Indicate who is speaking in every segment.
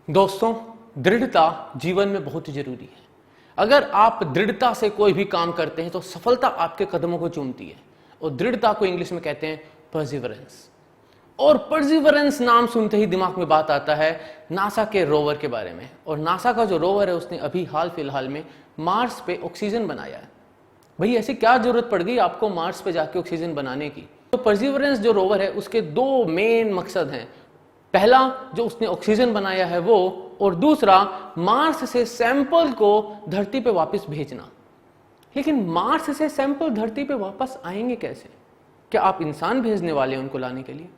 Speaker 1: दोस्तों, दृढ़ता जीवन में बहुत जरूरी है। अगर आप दृढ़ता से कोई भी काम करते हैं तो सफलता आपके कदमों को चूमती है। और दृढ़ता को इंग्लिश में कहते हैं परसिवरेंस। और परसिवरेंस नाम सुनते ही दिमाग में बात आता है नासा के रोवर के बारे में। और नासा का जो रोवर है उसने अभी हाल फिलहाल में मार्स पे ऑक्सीजन बनाया है। भाई ऐसी क्या जरूरत पड़ गई आपको मार्स पे जाके ऑक्सीजन बनाने की? तो परसिवरेंस जो रोवर है उसके दो मेन मकसद हैं। पहला जो उसने ऑक्सीजन बनाया है वो, और दूसरा मार्स से सैंपल को धरती पे वापस भेजना। लेकिन मार्स से सैंपल धरती पे वापस आएंगे कैसे? क्या आप इंसान भेजने वाले हैं उनको लाने के लिए?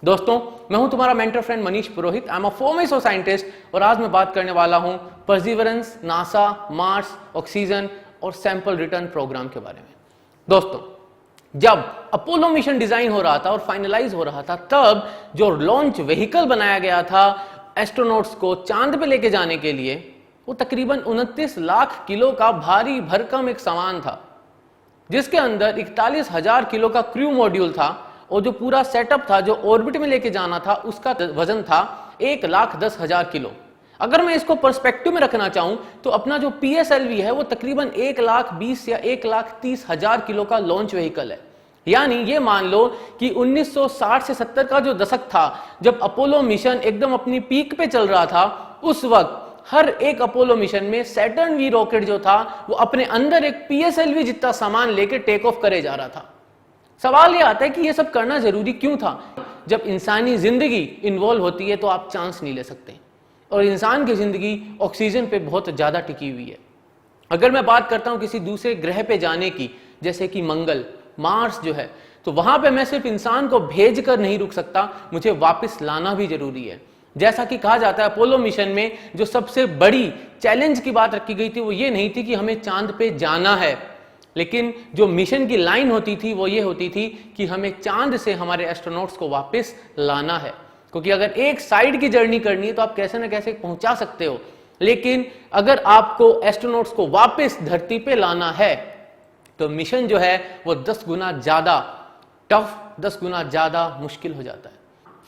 Speaker 1: दोस्तों, मैं हूं तुम्हारा mentor friend Manish Purohit. I am a former scientist और आज मैं बात करने वाला हूं परसिवरेंस, नासा, मार्स, ऑक्सीजन और सैंपल रिटर्न प्रोग्राम के बारे में। दोस्तों, जब अपोलो मिशन डिजाइन हो रहा था और फाइनलाइज हो रहा था, तब जो लॉन्च व्हीकल बनाया गया था एस्ट्रोनॉट्स को चांद पे लेके जाने के लिए, वो तकरीबन 29 लाख किलो का भारी भरकम एक सामान था, जिसके अंदर 41,000 किलो का क्रू मॉड्यूल था। और जो पूरा सेटअप था जो ऑर्बिट में लेके जाना था, उसका वजन था 1,10,000 किलो। अगर मैं इसको पर्सपेक्टिव में रखना चाहूं तो अपना जो PSLV है वो तकरीबन 1,20,000 या 1,30,000 किलो का लॉन्च व्हीकल है। यानी ये मान लो कि 1960 से 70 का जो दशक था, जब अपोलो मिशन एकदम अपनी पीक पे चल रहा था, उस वक्त हर एक अपोलो मिशन में सैटर्न V रॉकेट जो था वो अपने अंदर एक PSLV जितना सामान लेके टेक ऑफ करे जा रहा था। सवाल ये आता है कि ये सब करना जरूरी क्यों था? जब इंसानी जिंदगी इन्वॉल्व होती है तो आप चांस नहीं ले सकते, और इंसान की जिंदगी ऑक्सीजन पे बहुत ज्यादा टिकी हुई है। अगर मैं बात करता हूं किसी दूसरे ग्रह पे जाने की, जैसे कि मंगल, मार्स जो है, तो वहां पे मैं सिर्फ इंसान को भेज कर नहीं रुक सकता, मुझे वापस लाना भी जरूरी है। जैसा कि कहा जाता है अपोलो मिशन में जो सबसे बड़ी चैलेंज की बात रखी गई थी वो ये नहीं थी कि हमें चांद पे जाना है, लेकिन जो मिशन की लाइन होती थी वो ये होती थी कि हमें चांद से हमारे एस्ट्रोनॉट्स को वापस लाना है। क्योंकि अगर एक साइड की जर्नी करनी है तो आप कैसे ना कैसे पहुंचा सकते हो, लेकिन अगर आपको एस्ट्रोनॉट्स को वापस धरती पे लाना है तो मिशन जो है वो 10 गुना ज्यादा टफ, 10 गुना ज्यादा मुश्किल हो जाता है।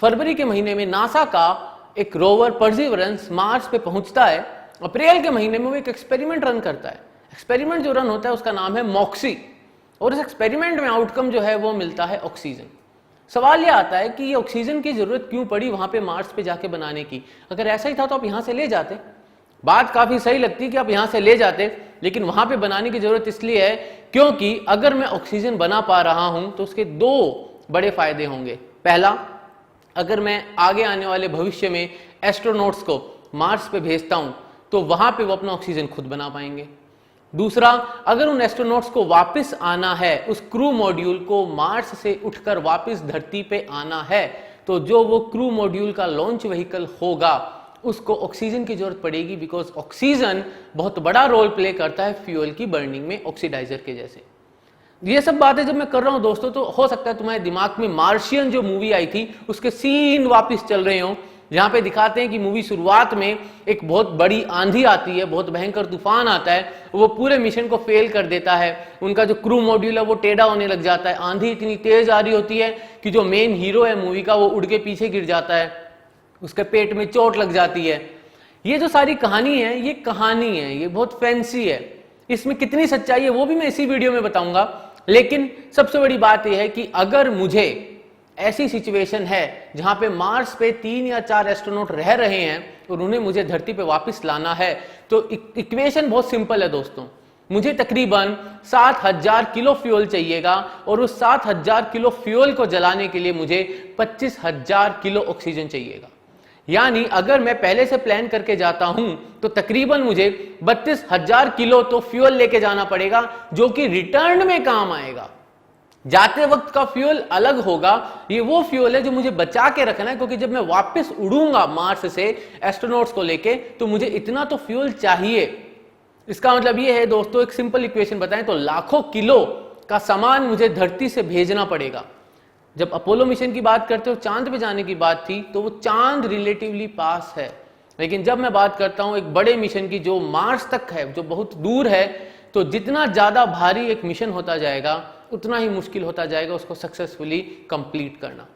Speaker 1: फरवरी के महीने में नासा का एक रोवर परसिवरेंस मार्स पे पहुंचता है। अप्रैल के महीने में वो एक एक्सपेरिमेंट रन करता है। एक्सपेरिमेंट जो रन होता है उसका नाम है मॉक्सी, और इस एक्सपेरिमेंट में आउटकम जो है वो मिलता है ऑक्सीजन। सवाल यह आता है कि ये ऑक्सीजन की जरूरत क्यों पड़ी वहां पे मार्स पे जाके बनाने की? अगर ऐसा ही था तो आप यहां से ले जाते। बात काफी सही लगती कि आप यहां से ले जाते, लेकिन वहां पे बनाने की जरूरत इसलिए है क्योंकि अगर मैं ऑक्सीजन बना पा रहा हूं तो उसके दो बड़े फायदे होंगे। पहला, अगर मैं आगे आने वाले भविष्य में एस्ट्रोनॉट्स को मार्स पे भेजता हूं तो वहां पे वो अपना ऑक्सीजन खुद बना पाएंगे। दूसरा, अगर उन एस्ट्रोनॉट्स को वापस आना है, उस क्रू मॉड्यूल को मार्स से उठकर वापस धरती पे आना है, तो जो वो क्रू मॉड्यूल का लॉन्च व्हीकल होगा उसको ऑक्सीजन की जरूरत पड़ेगी, बिकॉज ऑक्सीजन बहुत बड़ा रोल प्ले करता है फ्यूल की बर्निंग में, ऑक्सीडाइजर के जैसे। ये सब बातें जब मैं कर रहा हूं दोस्तों, तो हो सकता है तुम्हारे दिमाग में मार्शियन जो मूवी आई थी उसके सीन वापस चल रहे हो, जहां पे दिखाते हैं कि मूवी शुरुआत में एक बहुत बड़ी आंधी आती है, बहुत भयंकर तूफान आता है, वो पूरे मिशन को फेल कर देता है। उनका जो क्रू मॉड्यूल है वो टेढ़ा होने लग जाता है। आंधी इतनी तेज आ रही होती है कि जो मेन हीरो है मूवी का वो उड़ के पीछे गिर जाता है, उसके पेट में चोट लग जाती है। ये जो सारी कहानी है ये कहानी है, ये बहुत फैंसी है। इसमें कितनी सच्चाई है वो भी मैं इसी वीडियो में बताऊंगा। लेकिन सबसे बड़ी बात यह है कि अगर मुझे ऐसी सिचुएशन है जहां पे मार्स पे 3 या 4 एस्ट्रोनॉट रह रहे हैं और उन्हें मुझे धरती पे वापस लाना है, तो इक्वेशन बहुत सिंपल है दोस्तों। मुझे तकरीबन 7,000 किलो फ्यूल चाहिएगा, और उस 7,000 किलो फ्यूल को जलाने के लिए मुझे 25,000 किलो ऑक्सीजन चाहिएगा। यानी अगर मैं पहले से प्लान करके जाता हूं तो तकरीबन मुझे 32,000 किलो तो फ्यूल लेके जाना पड़ेगा, जो कि रिटर्न में काम आएगा। जाते वक्त का फ्यूल अलग होगा, ये वो फ्यूल है जो मुझे बचा के रखना है, क्योंकि जब मैं वापस उड़ूंगा मार्स से एस्ट्रोनॉट्स को लेके तो मुझे इतना तो फ्यूल चाहिए। इसका मतलब ये है दोस्तों, एक सिंपल इक्वेशन बताएं तो लाखों किलो का सामान मुझे धरती से भेजना पड़ेगा। जब अपोलो मिशन की बात करते हो, चांद पे जाने की बात थी, तो वो चांद रिलेटिवली पास है। लेकिन जब मैं बात करता हूं एक बड़े मिशन की जो मार्स तक है, जो बहुत दूर है, तो जितना ज्यादा भारी एक मिशन होता जाएगा उतना ही मुश्किल होता जाएगा उसको सक्सेसफुली कंप्लीट करना।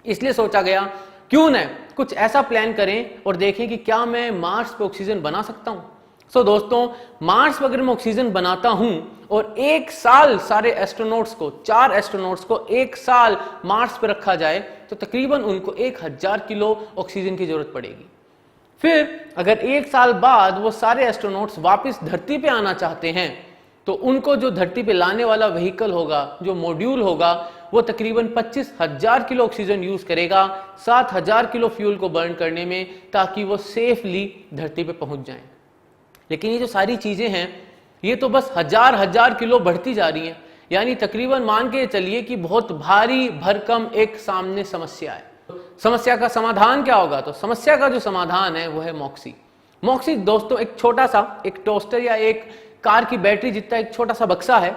Speaker 1: इसलिए सोचा गया क्यों न कुछ ऐसा प्लान करें और देखें कि क्या मैं मार्स पे ऑक्सीजन बना सकता हूं। सो दोस्तों, मार्स पर अगर मैं ऑक्सीजन बनाता हूं और 1 साल सारे एस्ट्रोनॉट्स को, 4 एस्ट्रोनॉट्स को 1 साल मार्स पर रखा जाए तो तकरीबन उनको 1000 किलो ऑक्सीजन की जरूरत पड़ेगी। फिर अगर 1 साल बाद वो सारे एस्ट्रोनॉट्स वापस धरती पे आना चाहते हैं तो उनको जो धरती पे लाने वाला व्हीकल होगा, जो मॉड्यूल होगा, वो तकरीबन 25,000 किलो ऑक्सीजन यूज करेगा 7,000 किलो फ्यूल को बर्न करने में, ताकि वो सेफली धरती पे पहुंच जाएं। लेकिन ये जो सारी चीजें हैं ये तो बस हजार किलो बढ़ती जा रही हैं, यानी तकरीबन मान के चलिए कि बहुत भारी भरकम एक सामने समस्या है। समस्या का समाधान क्या होगा? तो समस्या का जो समाधान है वो है मॉक्सी। मॉक्सी दोस्तों एक छोटा सा, एक टोस्टर या एक कार की बैटरी जितना एक छोटा सा बक्सा है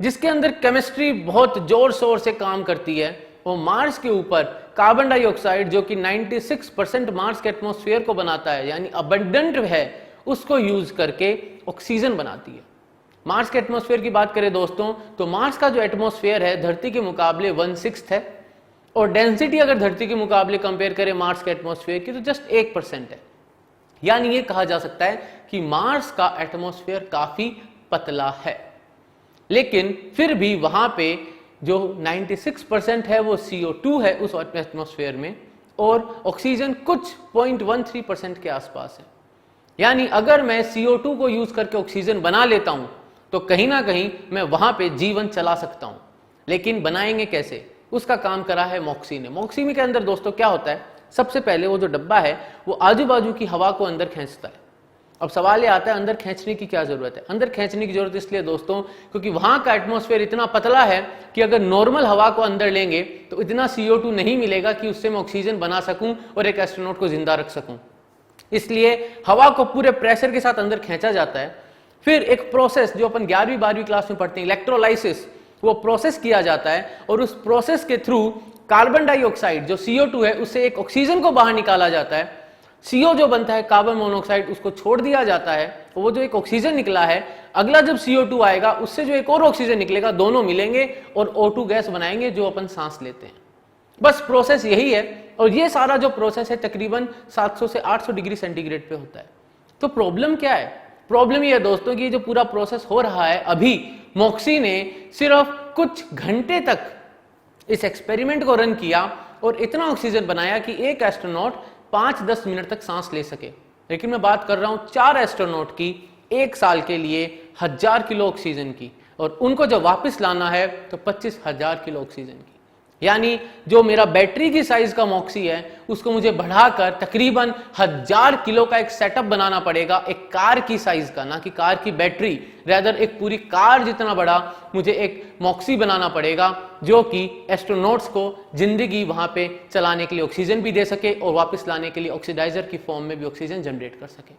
Speaker 1: जिसके अंदर केमिस्ट्री बहुत जोर शोर से काम करती है। वो मार्स के ऊपर कार्बन डाइऑक्साइड जो कि 96% मार्स के एटमॉस्फेयर को बनाता है, यानी अबंडेंट है, उसको यूज करके ऑक्सीजन बनाती है। मार्स के एटमॉस्फेयर की बात करें दोस्तों तो मार्स का जो एटमॉस्फेयर है धरती के मुकाबले 1/6 है और डेंसिटी अगर धरती के मुकाबले कंपेयर करें मार्स के एटमॉस्फेयर की तो जस्ट 1% है। यानी ये कहा जा सकता है कि मार्स का एटमॉस्फेयर काफी पतला है, लेकिन फिर भी वहां पे जो 96% है वो CO2 है उस एटमॉस्फेयर में और ऑक्सीजन कुछ 0.13% के आसपास है। यानी अगर मैं CO2 को यूज करके ऑक्सीजन बना लेता हूं तो कहीं ना कहीं मैं वहां पे जीवन चला सकता हूं। लेकिन बनाएंगे कैसे? उसका काम करा है मॉक्सी ने। मॉक्सी के अंदर दोस्तों क्या होता है, सबसे पहले वो जो डब्बा है वो आजू बाजू की हवा को अंदर खींचता है। अब सवाल ये आता है अंदर खींचने की क्या जरूरत है? अंदर खींचने की जरूरत इसलिए दोस्तों क्योंकि वहां का एटमॉस्फेयर इतना पतला है कि अगर नॉर्मल हवा को अंदर लेंगे तो इतना CO2 नहीं मिलेगा कि उससे मैं ऑक्सीजन बना सकूं और एक एस्ट्रोनॉट को जिंदा रख सकूं। इसलिए हवा को पूरे प्रेशर के साथ अंदर खींचा जाता है। फिर एक प्रोसेस जो अपन 11वीं 12वीं क्लास में पढ़ते हैं, इलेक्ट्रोलाइसिस, वो प्रोसेस किया जाता है और उस प्रोसेस के थ्रू कार्बन डाइऑक्साइड जो CO2 है उससे एक ऑक्सीजन को बाहर निकाला जाता है। CO जो बनता है कार्बन मोनोऑक्साइड उसको छोड़ दिया जाता है, वो जो एक ऑक्सीजन निकला है अगला जब CO2 आएगा उससे जो एक और ऑक्सीजन निकलेगा, दोनों मिलेंगे और O2 गैस बनाएंगे जो अपन सांस लेते हैं। बस प्रोसेस यही है और ये सारा जो प्रोसेस है तकरीबन 700 से 800 डिग्री सेंटीग्रेड पे होता है। तो प्रॉब्लम क्या है? प्रॉब्लम ये है दोस्तों कि ये जो पूरा प्रोसेस हो रहा है अभी मॉक्सी ने सिर्फ कुछ घंटे तक इस एक्सपेरिमेंट को रन किया और इतना ऑक्सीजन बनाया कि एक एस्ट्रोनॉट 5-10 मिनट तक सांस ले सके। लेकिन मैं बात कर रहा हूं 4 एस्ट्रोनॉट की 1 साल के लिए 1000 किलो ऑक्सीजन की, और उनको जब वापस लाना है तो 25,000 किलो ऑक्सीजन की। यानी जो मेरा बैटरी की साइज का मॉक्सी है उसको मुझे बढ़ाकर तकरीबन 1000 किलो का एक सेटअप बनाना पड़ेगा, एक कार की साइज का, ना कि कार की बैटरी, रेदर एक पूरी कार जितना बड़ा मुझे एक मॉक्सी बनाना पड़ेगा जो कि एस्ट्रोनॉट्स को जिंदगी वहां पे चलाने के लिए ऑक्सीजन भी दे सके और वापस लाने के लिए ऑक्सीडाइजर की फॉर्म में भी ऑक्सीजन जनरेट कर सके।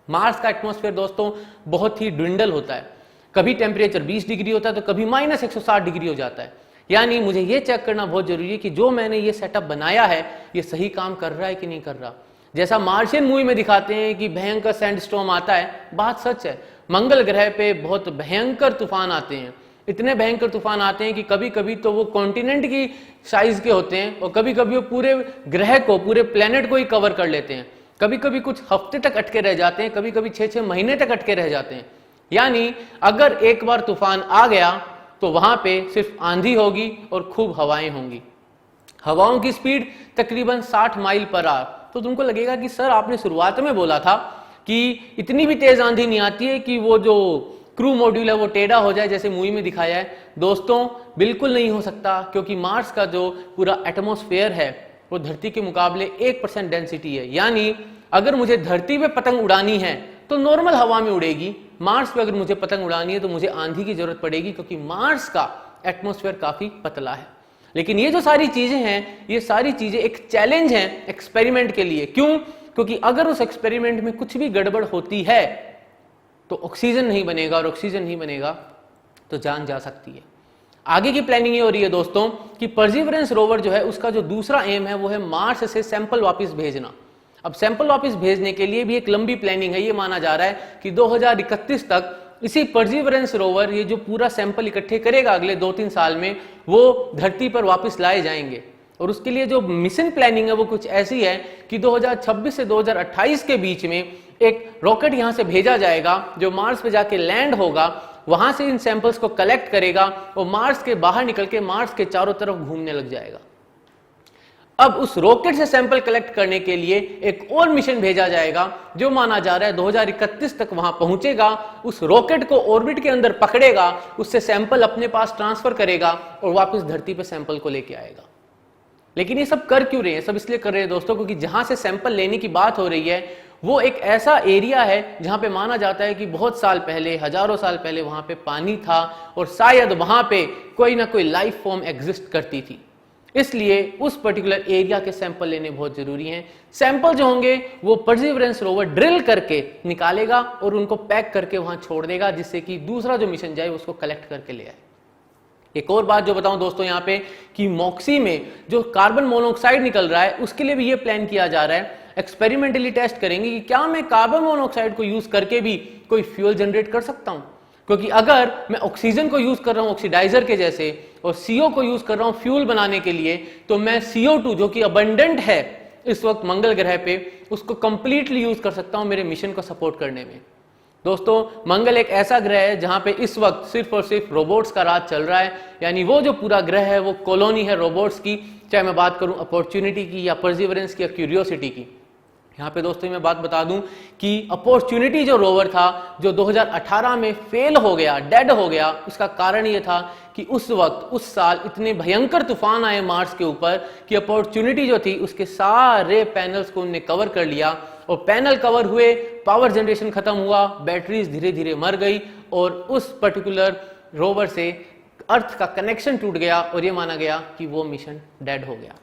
Speaker 1: मार्स का एटमॉस्फेयर दोस्तों बहुत ही ड्विंडल होता है, कभी टेम्परेचर 20 डिग्री होता है तो कभी -160 डिग्री हो जाता है। यानी मुझे ये चेक करना बहुत जरूरी है कि जो मैंने ये सेटअप बनाया है ये सही काम कर रहा है कि नहीं कर रहा। जैसा मार्शियन मूवी में दिखाते हैं कि भयंकर सैंडस्टॉर्म आता है, बात सच है, मंगल ग्रह पे बहुत भयंकर तूफान आते हैं। इतने भयंकर तूफान आते हैं कि कभी कभी तो वो कॉन्टिनेंट की साइज के होते हैं और कभी कभी वो पूरे ग्रह को, पूरे प्लेनेट को ही कवर कर लेते हैं। कभी कभी कुछ हफ्ते तक अटके रह जाते हैं, कभी कभी 6-6 महीने तक अटके रह जाते हैं। यानी अगर एक बार तूफान आ गया तो वहां पे सिर्फ आंधी होगी और खूब हवाएं होंगी। हवाओं की स्पीड तकरीबन 60 माइल पर आवर। तो तुमको लगेगा कि सर आपने शुरुआत में बोला था कि इतनी भी तेज आंधी नहीं आती है कि वो जो क्रू मॉड्यूल है वो टेढ़ा हो जाए जैसे मूवी में दिखाया है। दोस्तों बिल्कुल नहीं हो सकता, क्योंकि मार्स का जो पूरा एटमॉस्फेयर है वो धरती के मुकाबले 1% डेंसिटी है। यानी अगर मुझे धरती पे पतंग उड़ानी है तो नॉर्मल हवा में उड़ेगी, मार्स पे अगर मुझे पतंग उड़ानी है तो मुझे आंधी की जरूरत पड़ेगी, क्योंकि मार्स का एटमॉस्फेयर काफी पतला है। लेकिन ये जो सारी चीजें हैं ये सारी चीजें एक चैलेंज हैं एक्सपेरिमेंट के लिए। क्यों? क्योंकि अगर उस एक्सपेरिमेंट में कुछ भी गड़बड़ होती है तो ऑक्सीजन नहीं बनेगा, और ऑक्सीजन नहीं बनेगा तो जान जा सकती है। आगे की प्लानिंग ये हो रही है दोस्तों कि परसिवरेंस रोवर जो है उसका जो दूसरा एम है वो है मार्स से सैंपल वापस भेजना। अब सैंपल वापस भेजने के लिए भी एक लंबी प्लानिंग है। ये माना जा रहा है कि 2031 तक इसी परसिवरेंस रोवर ये जो पूरा सैंपल इकट्ठे करेगा अगले 2-3 साल में, वो धरती पर वापस लाए जाएंगे। और उसके लिए जो मिशन प्लानिंग है वो कुछ ऐसी है कि 2026 से 2028 के बीच में एक रॉकेट यहां से भेजा जाएगा जो मार्स पे जाके लैंड होगा, वहां से इन सैंपल्स को कलेक्ट करेगा और मार्स के बाहर निकल के मार्स के चारों तरफ घूमने लग जाएगा। अब उस रॉकेट से सैंपल कलेक्ट करने के लिए एक और मिशन भेजा जाएगा जो माना जा रहा है 2031 तक वहां पहुंचेगा, उस रॉकेट को ऑर्बिट के अंदर पकड़ेगा, उससे सैंपल अपने पास ट्रांसफर करेगा और वापस धरती पे सैंपल को लेके आएगा। लेकिन ये सब कर क्यों रहे हैं? सब इसलिए कर रहे हैं दोस्तों क्योंकि जहां से सैंपल लेने की बात हो रही है वो एक ऐसा एरिया है जहां पे माना जाता है कि बहुत साल पहले, हजारों साल पहले वहां पे पानी था और शायद वहां पे कोई ना कोई लाइफ फॉर्म एग्जिस्ट करती थी। इसलिए उस पर्टिकुलर एरिया के सैंपल लेने बहुत जरूरी हैं। सैंपल जो होंगे वो परसिवरेंस रोवर ड्रिल करके निकालेगा और उनको पैक करके वहां छोड़ देगा, जिससे कि दूसरा जो मिशन जाए उसको कलेक्ट करके ले आए। एक और बात जो बताऊं दोस्तों यहां पे कि मॉक्सी में जो कार्बन मोनोऑक्साइड निकल रहा है उसके लिए भी ये प्लान किया जा रहा है, एक्सपेरिमेंटली टेस्ट करेंगे कि क्या मैं कार्बन मोनोऑक्साइड को यूज करके भी कोई फ्यूल जनरेट कर सकता हूं। क्योंकि अगर मैं ऑक्सीजन को यूज कर रहा हूं ऑक्सीडाइजर के जैसे और CO को यूज कर रहा हूं फ्यूल बनाने के लिए, तो मैं CO2 जो कि अबंडेंट है इस वक्त मंगल ग्रह पे, उसको कंप्लीटली यूज कर सकता हूं मेरे मिशन को सपोर्ट करने में। दोस्तों मंगल एक ऐसा ग्रह है जहां पे इस वक्त सिर्फ और सिर्फ रोबोट्स का राज चल रहा है, यानी वो जो पूरा ग्रह है वो कॉलोनी है रोबोट्स की, चाहे मैं बात करूं अपॉर्चुनिटी की या परसिवरेंस की या क्यूरियोसिटी की। यहाँ पे दोस्तों मैं बात बता दूं कि अपॉर्चुनिटी जो रोवर था जो 2018 में फेल हो गया, डेड हो गया, उसका कारण ये था कि उस वक्त उस साल इतने भयंकर तूफान आए मार्स के ऊपर कि अपॉर्चुनिटी जो थी उसके सारे पैनल्स को उन्होंने कवर कर लिया और पैनल कवर हुए, पावर जनरेशन खत्म हुआ, बैटरीज धीरे धीरे मर गई और उस पर्टिकुलर रोवर से अर्थ का कनेक्शन टूट गया और ये माना गया कि वो मिशन डेड हो गया।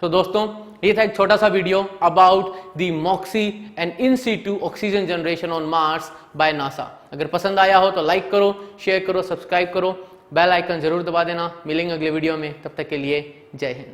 Speaker 1: तो दोस्तों ये था एक छोटा सा video about the MOXIE and in situ oxygen generation on Mars by NASA. अगर पसंद आया हो तो लाइक करो, शेयर करो, सब्सक्राइब करो, बेल आइकन जरूर दबा देना। मिलेंगे अगले वीडियो में, तब तक के लिए जय हिंद।